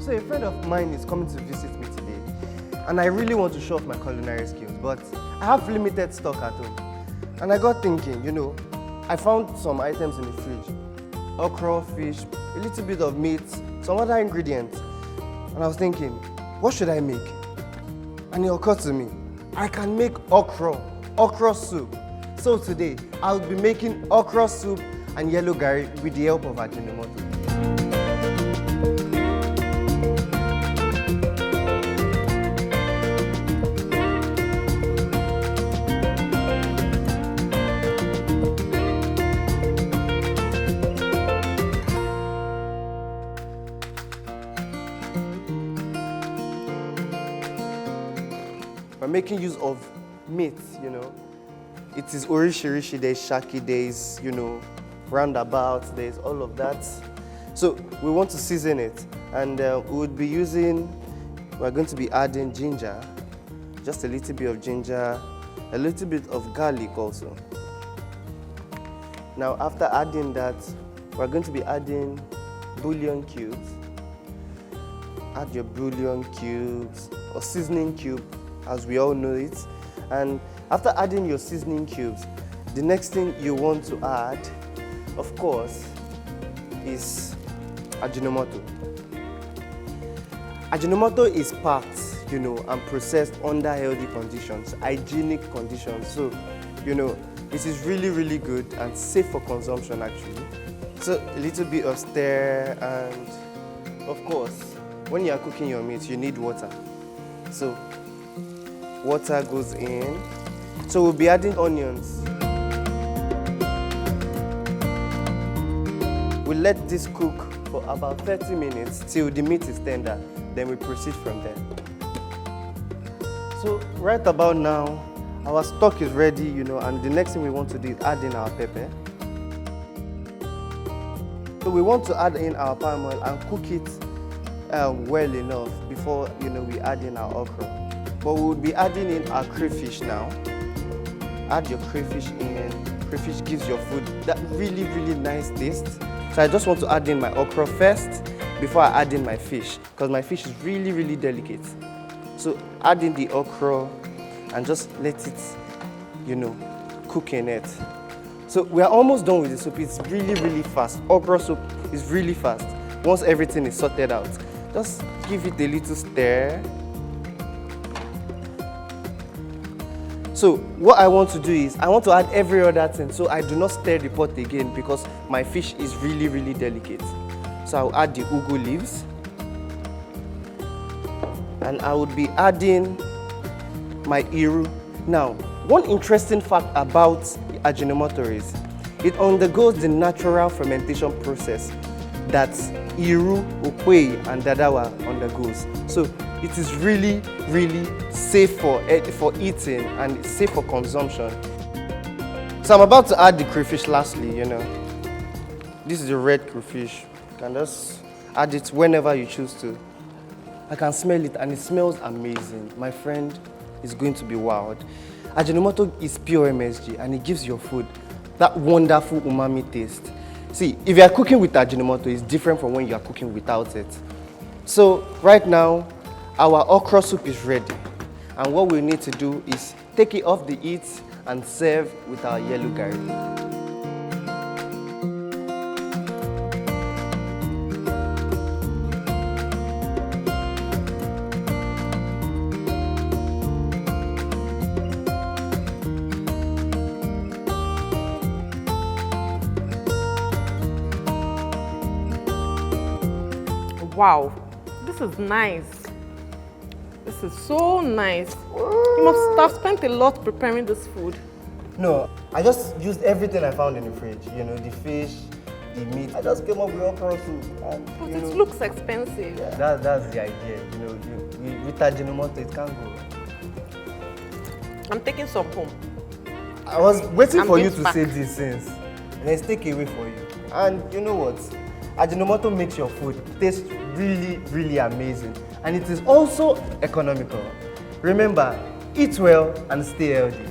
So a friend of mine is coming to visit me today, and I really want to show off my culinary skills, but I have limited stock at home. And I got thinking, I found some items in the fridge. Okra, fish, a little bit of meat, some other ingredients. And I was thinking, what should I make? And it occurred to me, I can make okra soup. So today, I'll be making okra soup and yellow garri with the help of Ajinomoto. We're making use of meat, It is orishirishi, there's shaki, there's, roundabout, there's all of that. So we want to season it, and we're going to be adding ginger, just a little bit of ginger, a little bit of garlic also. Now after adding that, we're going to be adding bouillon cubes. Add your bouillon cubes or seasoning cube, as we all know it. And after adding your seasoning cubes, the next thing you want to add, of course, is Ajinomoto. Ajinomoto is packed, and processed under healthy conditions, hygienic conditions. So, it is really, really good and safe for consumption actually. So a little bit of stir, and of course, when you are cooking your meat, you need water. So water goes in. So we'll be adding onions. We'll let this cook for about 30 minutes till the meat is tender. Then we proceed from there. So right about now, our stock is ready, and the next thing we want to do is add in our pepper. So we want to add in our palm oil and cook it well enough before we add in our okra. But we will be adding in our crayfish now. Add your crayfish in. Crayfish gives your food that really, really nice taste. So I just want to add in my okra first before I add in my fish, because my fish is really, really delicate. So add in the okra and just let it, cook in it. So we are almost done with the soup. It's really, really fast. Okra soup is really fast. Once everything is sorted out, just give it a little stir. So what I want to do is, I want to add every other thing, so I do not stir the pot again because my fish is really, really delicate. So I'll add the ugu leaves. And I would be adding my iru. Now, one interesting fact about Ajinomoto is, it undergoes the natural fermentation process that iru, okwe, and dadawa undergoes. So it is really, really safe for eating and safe for consumption. So I'm about to add the crayfish lastly, This is the red crayfish. You can just add it whenever you choose to. I can smell it and it smells amazing. My friend is going to be wowed. Ajinomoto is pure MSG and it gives your food that wonderful umami taste. See, if you are cooking with Ajinomoto, it's different from when you are cooking without it. So right now, our okra soup is ready. And what we need to do is take it off the heat and serve with our yellow garri. Wow, this is nice. This is so nice. You must have spent a lot preparing this food. No, I just used everything I found in the fridge. The fish, the meat. I just came up with okra soup. But it looks expensive. Yeah, that's the idea. With Ajinomoto, it can't go. I'm taking some home. I was waiting for you to say these things. Let's take away for you. And you know what? Ajinomoto makes your food taste really, really amazing. And it is also economical. Remember, eat well and stay healthy.